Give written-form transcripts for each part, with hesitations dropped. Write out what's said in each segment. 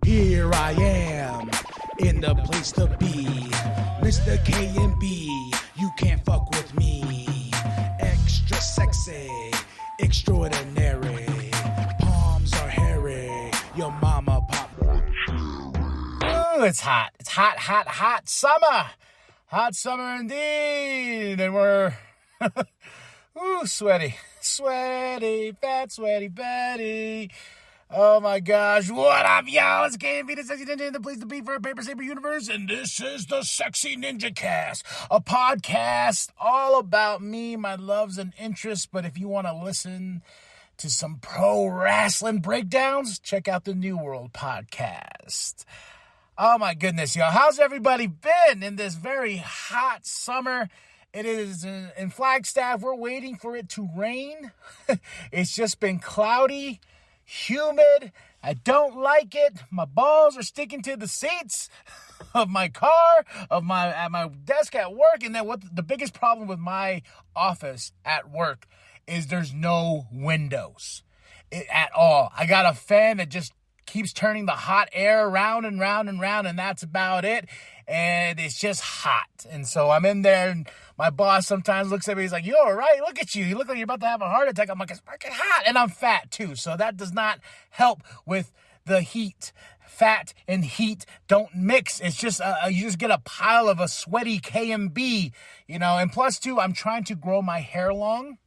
Here I am, in the place to be. Mr. K&B, you can't fuck with me. Extra sexy, extraordinary. Palms are hairy, your mama pop. Ooh, it's hot. It's hot summer. Hot summer indeed. And we're, sweaty. Sweaty, fat, sweaty Betty. Oh my gosh, what up, y'all? It's K&B, the Sexy Ninja, the place to be for a Paper Saber universe, and this is the Sexy Ninjacast, a podcast all about me, my loves and interests. But if you want to listen to some pro wrestling breakdowns, check out the New World podcast. Oh my goodness, y'all. How's everybody been in this very hot summer? It is in Flagstaff. We're waiting for it to rain. It's just been cloudy, humid. I don't like it. My balls are sticking to the seats of my car, at my desk at work. And then the biggest problem with my office at work is there's no windows at all. I got a fan that just keeps turning the hot air round and round and round, and that's about it. And it's just hot. And so I'm in there, and my boss sometimes looks at me. He's like, "You all right? Look at you. You look like you're about to have a heart attack." I'm like, "It's fucking hot." And I'm fat too. So that does not help with the heat. Fat and heat don't mix. It's just, you just get a pile of a sweaty K&B, and plus too, I'm trying to grow my hair long,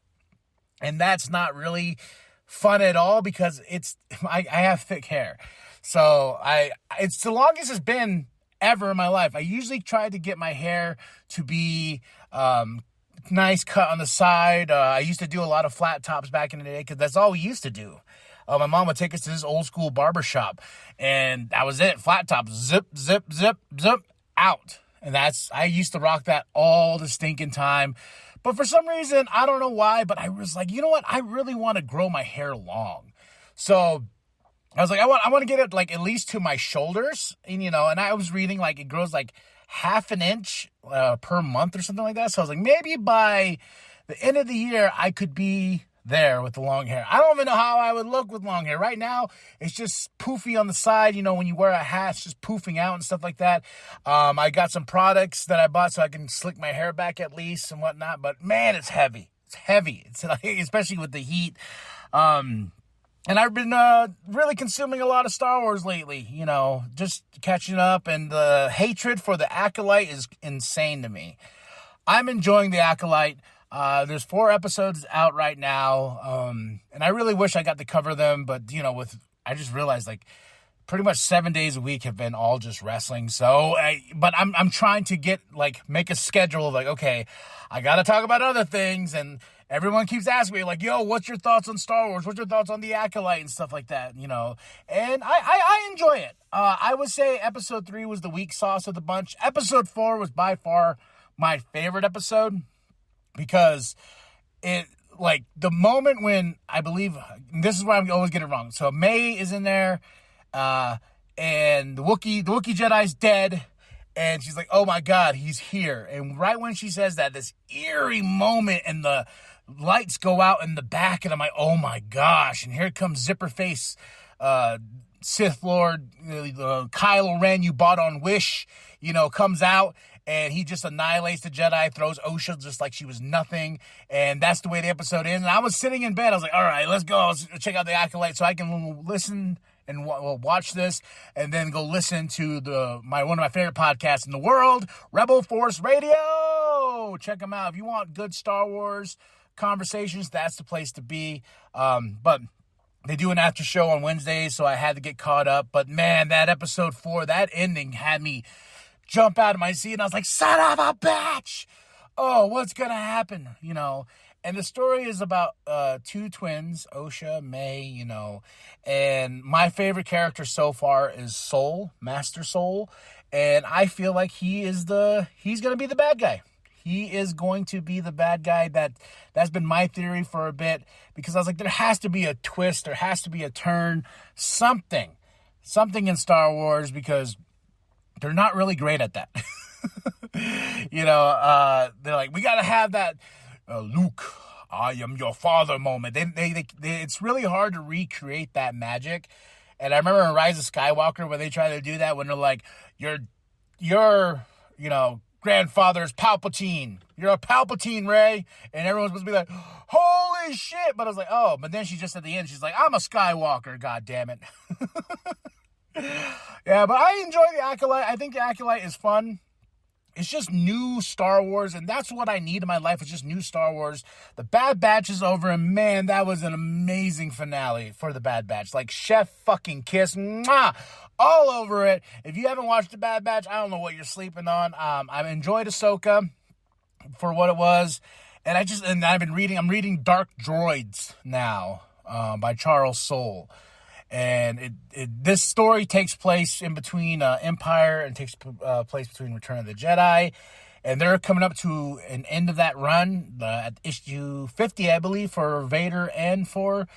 and that's not really fun at all because I have thick hair. So it's the longest it's been ever in my life. I usually try to get my hair to be nice cut on the side. I used to do a lot of flat tops back in the day because that's all we used to do. My mom would take us to this old school barber shop, and that was it. Flat tops, zip, zip, zip, zip, out. And I used to rock that all the stinking time. But for some reason, I don't know why, but I was like, you know what? I really want to grow my hair long. So I was like, I want to get it like at least to my shoulders. And, and I was reading like it grows like half an inch per month or something like that. So I was like, maybe by the end of the year, I could be there with the long hair. I don't even know how I would look with long hair. Right now, it's just poofy on the side. When you wear a hat, it's just poofing out and stuff like that. I got some products that I bought so I can slick my hair back at least and whatnot. But man, it's heavy. It's heavy. It's like, especially with the heat. And I've been really consuming a lot of Star Wars lately, just catching up. And the hatred for the Acolyte is insane to me. I'm enjoying the Acolyte. There's 4 episodes out right now, and I really wish I got to cover them, but, I just realized, like, pretty much 7 days a week have been all just wrestling, but I'm trying to make a schedule of, like, okay, I gotta talk about other things, and everyone keeps asking me, like, yo, what's your thoughts on Star Wars? What's your thoughts on the Acolyte and stuff like that, and I enjoy it. I would say episode 3 was the weak sauce of the bunch. Episode 4 was by far my favorite episode, because it, like, the moment when I believe, this is where I'm always getting it wrong. So May is in there, and the Wookiee Jedi's dead, and she's like, oh my God, he's here. And right when she says that, this eerie moment, and the lights go out in the back, and I'm like, oh my gosh. And here comes Zipper Face, Sith Lord, Kylo Ren you bought on Wish, comes out. And he just annihilates the Jedi, throws Osha just like she was nothing. And that's the way the episode ends. And I was sitting in bed. I was like, all right, let's go. Let's check out the Acolyte so I can listen and watch this. And then go listen to one of my favorite podcasts in the world, Rebel Force Radio. Check them out. If you want good Star Wars conversations, that's the place to be. But they do an after show on Wednesdays, so I had to get caught up. But man, that episode 4, that ending had me jump out of my seat, and I was like, son of a bitch! Oh, what's gonna happen? And the story is about 2 twins, Osha, May, and my favorite character so far is Soul, Master Soul, and I feel like he's gonna be the bad guy. He is going to be the bad guy. That's been my theory for a bit, because I was like, there has to be a twist, there has to be a turn, something in Star Wars, because they're not really great at that. They're like, we got to have that Luke, I am your father moment. It's really hard to recreate that magic. And I remember in Rise of Skywalker when they try to do that, when they're like, your grandfather's Palpatine. You're a Palpatine, Rey. And everyone's supposed to be like, holy shit. But I was like, oh. But then she just at the end, she's like, I'm a Skywalker, god damn it. Yeah, but I enjoy the Acolyte. I think the Acolyte is fun. It's just new Star Wars, and that's what I need in my life. It's just new Star Wars. The Bad Batch is over, and man, that was an amazing finale for the Bad Batch. Like, chef fucking kiss, mwah, all over it. If you haven't watched the Bad Batch, I don't know what you're sleeping on. I've enjoyed Ahsoka for what it was, and I'm reading Dark Droids now by Charles Soule. And this story takes place in between Empire and takes place between Return of the Jedi. And they're coming up to an end of that run at issue 50, I believe, for Vader and for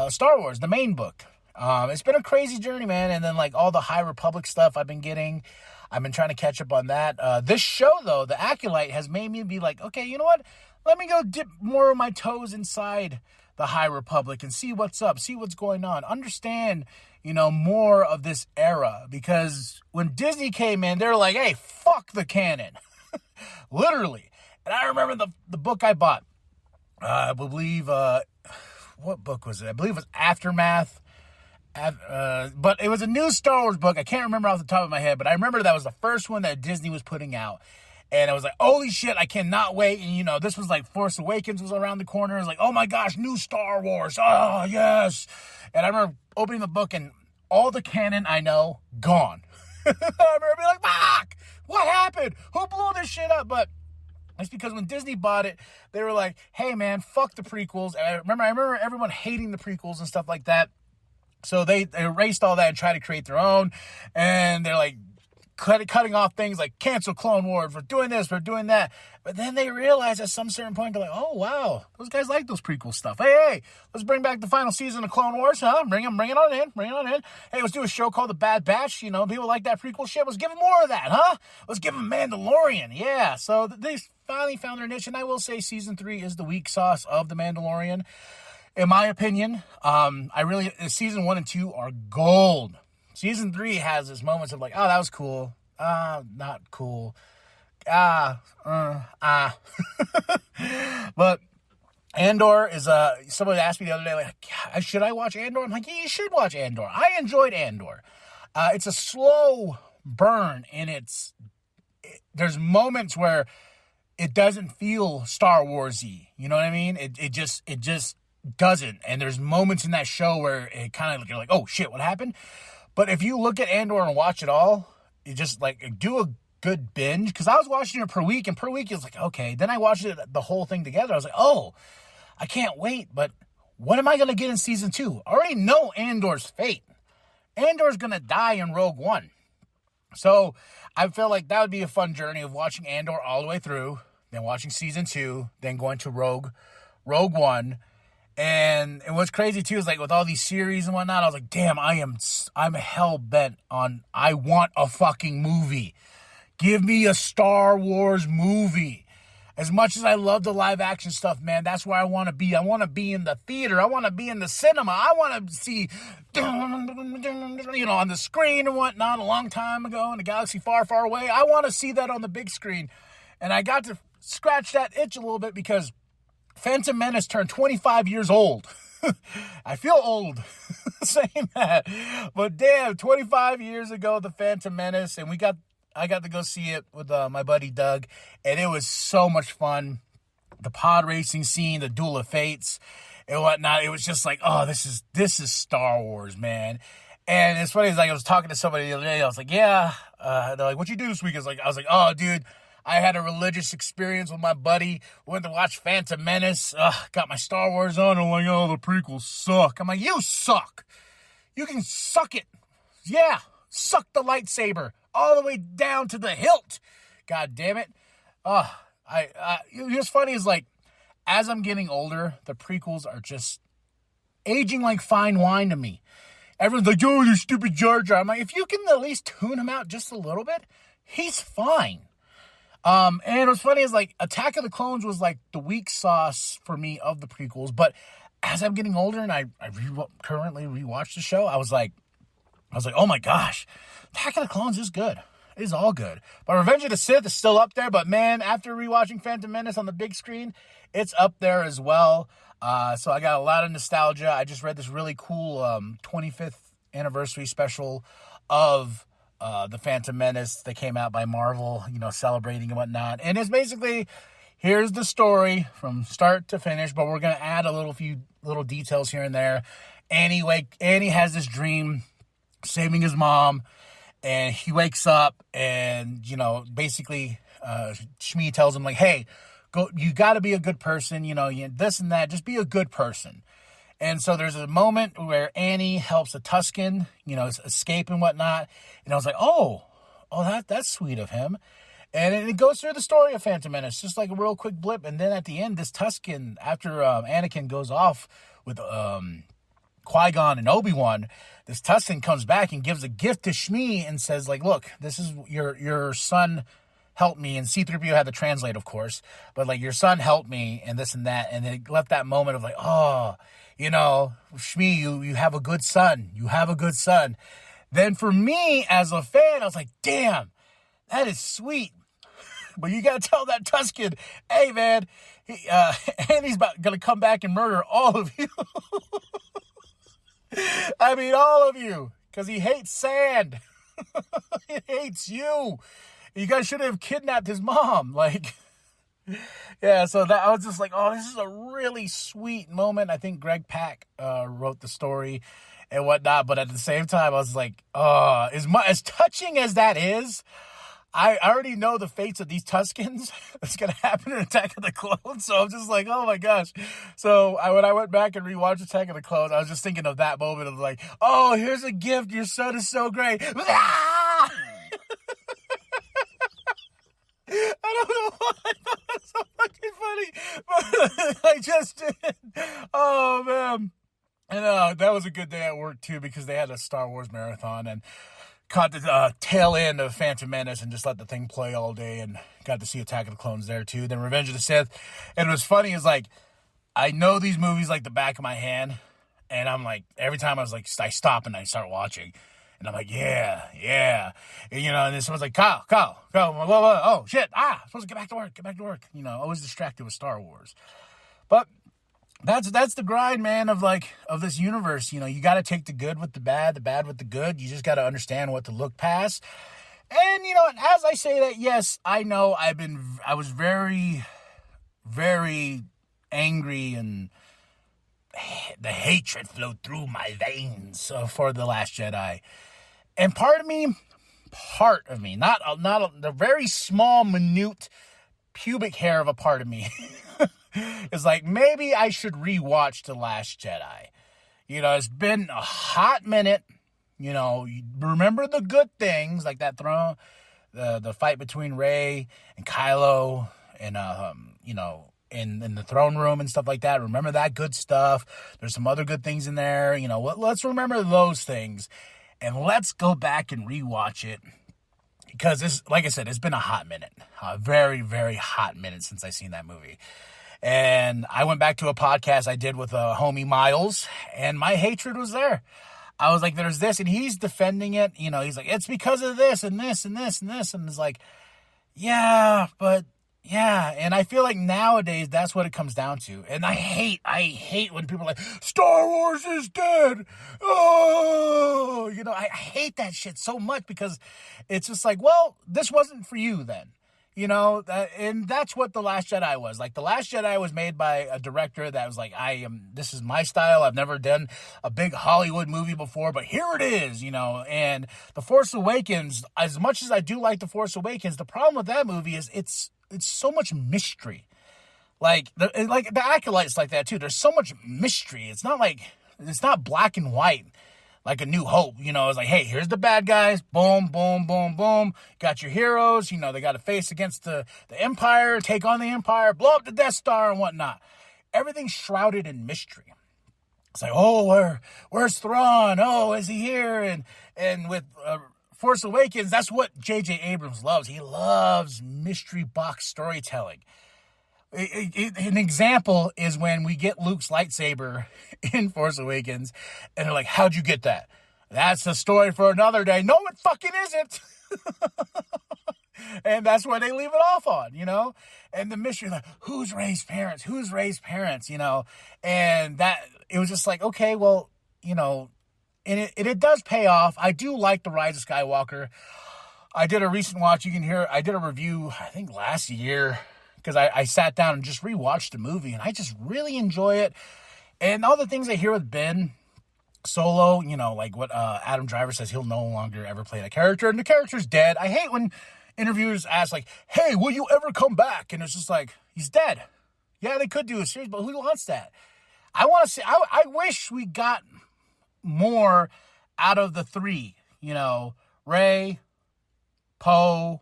Star Wars, the main book. It's been a crazy journey, man. And then, like, all the High Republic stuff I've been getting, I've been trying to catch up on that. This show, though, the Acolyte, has made me be like, okay, you know what? Let me go dip more of my toes inside the High Republic and see what's up, see what's going on, understand, more of this era. Because when Disney came in, they were like, hey, fuck the canon. Literally. And I remember the book I bought. I believe, what book was it? I believe it was Aftermath. But it was a new Star Wars book. I can't remember off the top of my head, but I remember that was the first one that Disney was putting out. And I was like, holy shit, I cannot wait. And, this was like Force Awakens was around the corner. I was like, oh my gosh, new Star Wars. Oh, yes. And I remember opening the book and all the canon I know, gone. I remember being like, fuck, what happened? Who blew this shit up? But it's because when Disney bought it, they were like, hey, man, fuck the prequels. And I remember everyone hating the prequels and stuff like that. So they erased all that and tried to create their own. And they're like, cutting off things like cancel Clone Wars, we're doing this, we're doing that. But then they realized at some certain point, they're like, oh, wow, those guys like those prequel stuff. Hey, let's bring back the final season of Clone Wars, huh? Bring it on in. Hey, let's do a show called The Bad Batch. People like that prequel shit. Let's give them more of that, huh? Let's give them Mandalorian. Yeah, so they finally found their niche, and I will say season 3 is the weak sauce of The Mandalorian. In my opinion, season 1 and 2 are gold. Season 3 has its moments of like, oh, that was cool. Not cool. But Andor is, somebody asked me the other day, like, should I watch Andor? I'm like, yeah, you should watch Andor. I enjoyed Andor. It's a slow burn, and there's moments where it doesn't feel Star Wars-y. You know what I mean? It just doesn't. And there's moments in that show where it kind of, you're like, oh shit, what happened? But if you look at Andor and watch it all, you just do a good binge. Because I was watching it per week, and per week it was like, okay. Then I watched it, the whole thing together. I was like, oh, I can't wait. But what am I going to get in season 2? I already know Andor's fate. Andor's going to die in Rogue One. So I feel like that would be a fun journey of watching Andor all the way through, then watching season 2, then going to Rogue One. And what's crazy too is like with all these series and whatnot, I was like, damn, I'm hell bent on, I want a fucking movie. Give me a Star Wars movie. As much as I love the live action stuff, man, that's where I want to be. I want to be in the theater. I want to be in the cinema. I want to see, on the screen and whatnot a long time ago in a galaxy far, far away. I want to see that on the big screen. And I got to scratch that itch a little bit because Phantom Menace turned 25 years old. I feel old saying that. But damn, 25 years ago, the Phantom Menace, and I got to go see it with my buddy Doug, and it was so much fun. The pod racing scene, the Duel of Fates, and whatnot. It was just like, oh, this is Star Wars, man. And it's funny, it's like I was talking to somebody the other day. I was like, yeah. They're like, what you do this week? I was like, oh, dude, I had a religious experience with my buddy. We went to watch Phantom Menace. Got my Star Wars on. I'm like, oh, the prequels suck. I'm like, you suck. You can suck it. Yeah, suck the lightsaber all the way down to the hilt. God damn it. What's funny is like, as I'm getting older, the prequels are just aging like fine wine to me. Everyone's like, oh, you stupid Jar Jar. I'm like, if you can at least tune him out just a little bit, he's fine. And what's funny is like Attack of the Clones was like the weak sauce for me of the prequels. But as I'm getting older and I currently rewatch the show, I was like, I was like, oh my gosh, Attack of the Clones is good. It is all good. But Revenge of the Sith is still up there. But man, after rewatching Phantom Menace on the big screen, it's up there as well. So I got a lot of nostalgia. I just read this really cool 25th anniversary special of the Phantom Menace that came out by Marvel, celebrating and whatnot. And it's basically, here's the story from start to finish, but we're going to add few little details here and there. Annie has this dream saving his mom, and he wakes up and, basically Shmi tells him, like, hey, go, you got to be a good person, this and that, just be a good person. And so there's a moment where Annie helps a Tusken, escape and whatnot. And I was like, oh, that's sweet of him. And it goes through the story of Phantom Menace, just like a real quick blip. And then at the end, this Tusken, after Anakin goes off with Qui-Gon and Obi-Wan, this Tusken comes back and gives a gift to Shmi and says, like, look, this is your son helped me. And C-3PO had to translate, of course. But, like, your son helped me and this and that. And it left that moment of, like, oh, Shmi, you have a good son. You have a good son. Then for me, as a fan, I was like, damn, that is sweet. But you got to tell that Tusken, hey, man, Andy's going to come back and murder all of you. I mean, all of you. Because he hates sand. He hates you. You guys should have kidnapped his mom. Like, yeah, so I was just like, oh, this is a really sweet moment. I think Greg Pak wrote the story and whatnot. But at the same time, I was like, oh, as touching as that is, I already know the fates of these Tuskens that's going to happen in Attack of the Clones. So I'm just like, oh my gosh. So when I went back and rewatched Attack of the Clones, I was just thinking of that moment of like, oh, here's a gift. Your son is so great. I don't know why I thought that was so fucking funny, but I just did. Oh, man. And that was a good day at work, too, because they had a Star Wars marathon and caught the tail end of Phantom Menace and just let the thing play all day and got to see Attack of the Clones there, too. Then Revenge of the Sith. And what's funny is, like, I know these movies like the back of my hand, and I'm like, every time I stop and I start watching. And I'm like, yeah. And, and then someone's like, Kyle, whoa, oh, shit, I'm supposed to get back to work. Always distracted with Star Wars. But that's the grind, man, of this universe. You got to take the good with the bad with the good. You just got to understand what to look past. And, as I say that, yes, I know I was very, very angry, and the hatred flowed through my veins for The Last Jedi. And part of me, not the very small, minute pubic hair of a part of me is like, maybe I should rewatch The Last Jedi. It's been a hot minute. You remember the good things, like that throne, the fight between Rey and Kylo, and in the throne room and stuff like that. Remember that good stuff. There's some other good things in there. Let's remember those things. And let's go back and rewatch it. Because, like I said, it's been a hot minute. A very, very hot minute since I've seen that movie. And I went back to a podcast I did with a homie Miles, and my hatred was there. I was like, there's this, and he's defending it. He's like, it's because of this and this and this and this. And it's like, yeah, but yeah. And I feel like nowadays that's what it comes down to. And I hate when people are like, Star Wars is dead. Oh, I hate that shit so much, because it's just like, well, this wasn't for you then. And that's what The Last Jedi was. Like, The Last Jedi was made by a director that was like, this is my style. I've never done a big Hollywood movie before, but here it is, And The Force Awakens, as much as I do like The Force Awakens, the problem with that movie is it's so much mystery. Like the Acolyte's like that too. There's so much mystery. It's not black and white like A New Hope. It's like, hey, here's the bad guys. Boom, boom, boom, boom. Got your heroes. They got to face against the Empire, take on the Empire, blow up the Death Star and whatnot. Everything's shrouded in mystery. It's like, oh, where's Thrawn? Oh, is he here? And with Force Awakens, that's what J.J. Abrams loves. He loves mystery box storytelling. An example is when we get Luke's lightsaber in Force Awakens, and they're like, how'd you get that? That's a story for another day. No, it fucking isn't. And that's where they leave it off on, and the mystery, like, who's Rey's parents, and that, it was just like, okay, well, and it does pay off. I do like The Rise of Skywalker. I did a recent watch. I did a review, I think last year, because I sat down and just rewatched the movie, and I just really enjoy it. And all the things I hear with Ben Solo, like what Adam Driver says, he'll no longer ever play that character, and the character's dead. I hate when interviewers ask, like, hey, will you ever come back? And it's just like, he's dead. Yeah, they could do a series, but who wants that? I want to see, I wish we got more out of the three, Rey, Poe,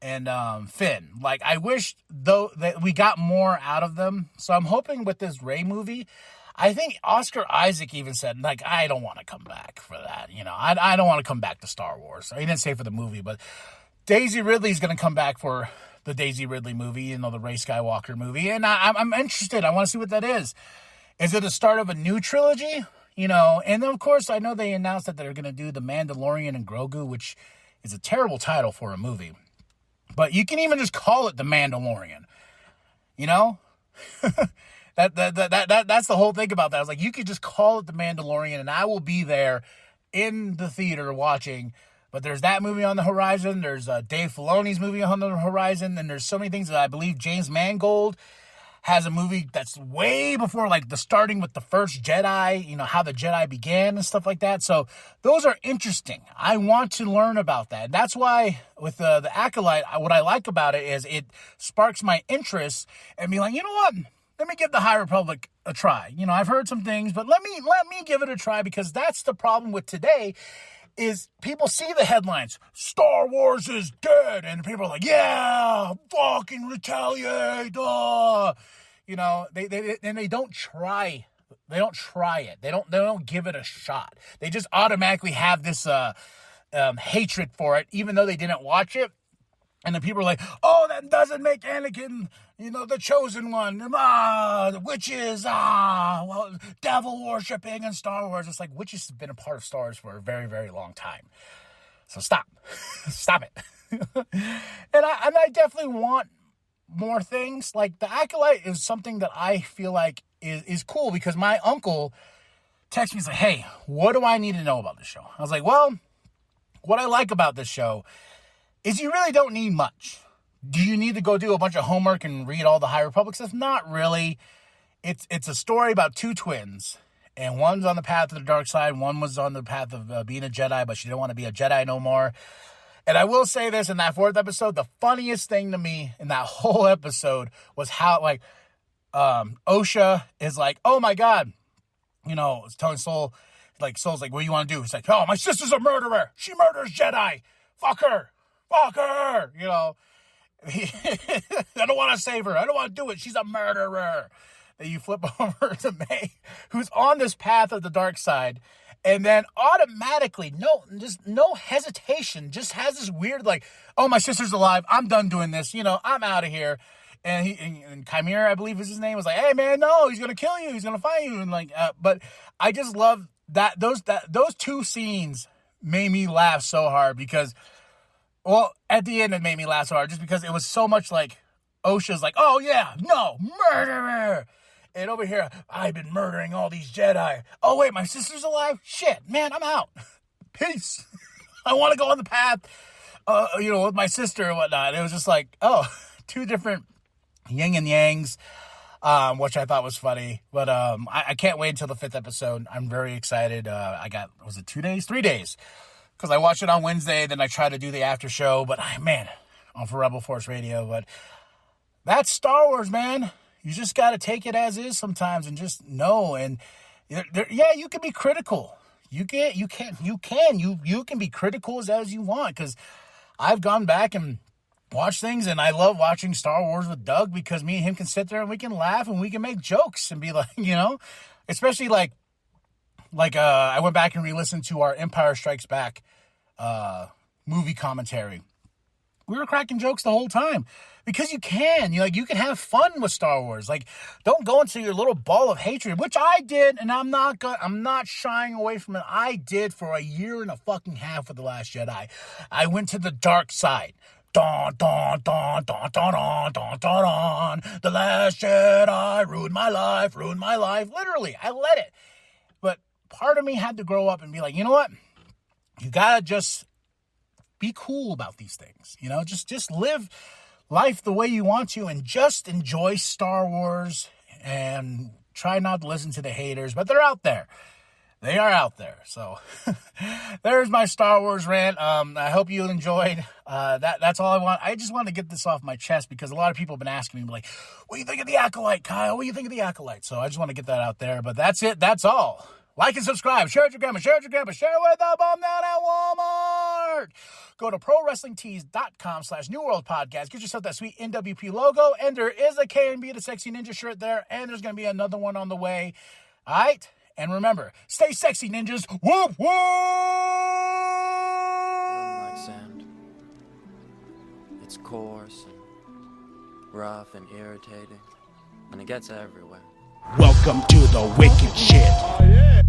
and Finn. Like, I wish, though, that we got more out of them. So I'm hoping with this Rey movie, I think Oscar Isaac even said, like, I don't want to come back for that. I don't want to come back to Star Wars. He didn't say for the movie, but Daisy Ridley's going to come back for the Daisy Ridley movie, the Rey Skywalker movie. And I'm interested. I want to see what that is. Is it the start of a new trilogy? And then, of course, I know they announced that they're going to do The Mandalorian and Grogu, which is a terrible title for a movie. But you can even just call it The Mandalorian. That's the whole thing about that. I was like, you could just call it The Mandalorian, and I will be there in the theater watching. But there's that movie on the horizon. There's Dave Filoni's movie on the horizon. And there's so many things that I believe James Mangold has a movie that's way before, like, the starting with the first Jedi, how the Jedi began and stuff like that. So those are interesting. I want to learn about that. And that's why with the Acolyte, what I like about it is it sparks my interest and be like, you know what? Let me give the High Republic a try. I've heard some things, but let me give it a try, because that's the problem with today. Is people see the headlines, Star Wars is dead, and people are like, yeah, fucking retaliate, they don't try. They don't try it. They don't give it a shot. They just automatically have this hatred for it, even though they didn't watch it. And then people are like, oh, that doesn't make Anakin, the chosen one. The witches, well, devil worshipping in Star Wars. It's like, witches have been a part of Star Wars for a very, very long time. So stop. Stop it. And I definitely want more things. Like, the Acolyte is something that I feel like is cool, because my uncle texted me, he's like, hey, what do I need to know about this show? I was like, well, what I like about this show is you really don't need much. Do you need to go do a bunch of homework and read all the High Republic stuff? Not really. It's a story about two twins, and one's on the path of the dark side, one was on the path of being a Jedi, but she didn't want to be a Jedi no more. And I will say this, in that fourth episode, the funniest thing to me in that whole episode was how, like, Osha is like, oh my God, it's telling Soul, like, Soul's like, what do you want to do? He's like, oh, my sister's a murderer. She murders Jedi. Fuck her. I don't want to save her. I don't want to do it. She's a murderer. Then you flip over to May, who's on this path of the dark side, and then automatically, no hesitation, just has this weird, like, oh, my sister's alive. I'm done doing this. I'm out of here. And Chimera, I believe is his name, was like, hey, man, no, he's going to kill you. He's going to find you. And but I just love that those two scenes made me laugh so hard, because, well, at the end, it made me laugh so hard just because it was so much like Osha's like, oh, yeah, no, murderer. And over here, I've been murdering all these Jedi. Oh, wait, my sister's alive? Shit, man, I'm out. Peace. I want to go on the path, with my sister and whatnot. It was just like, oh, two different yin and yangs, which I thought was funny. But I can't wait until the 5th episode. I'm very excited. I got, was it 2 days? 3 days. Because I watched it on Wednesday, then I tried to do the after show, but on for Rebel Force Radio. But that's Star Wars, man. You just got to take it as is sometimes and just know. And you can be critical. You can be critical as you want, because I've gone back and watched things, and I love watching Star Wars with Doug, because me and him can sit there and we can laugh and we can make jokes and be like, especially like I went back and re-listened to our Empire Strikes Back movie commentary. cracking jokes the whole time because you can. You can have fun with Star Wars. Like, don't go into your little ball of hatred, which I did, and I'm not shying away from it. I did for a year and a fucking half with The Last Jedi. I went to the dark side. Don, don, don, don, don, don, don, don, don. The Last Jedi ruined my life. Literally, I let it. But part of me had to grow up and be like, you know what? You gotta just be cool about these things. Just live life the way you want to and just enjoy Star Wars and try not to listen to the haters. But they're out there. They are out there. So there's my Star Wars rant. I hope you enjoyed. That's all I want. I just wanted to get this off my chest because a lot of people have been asking me, like, what do you think of the Acolyte, Kyle? What do you think of the Acolyte? So I just want to get that out there. But that's it. That's all. Like and subscribe. Share it with your grandma. Share it with your grandpa. Share it with the bum down at Walmart. Go to ProWrestlingTees.com/New World Podcast. Get yourself that sweet NWP logo. And there is a KNB, the Sexy Ninja shirt there. And there's going to be another one on the way. All right? And remember, stay sexy, ninjas. Whoop, whoop! I don't like sand. It's coarse and rough and irritating. And it gets everywhere. Welcome to the wicked shit. Oh, yeah.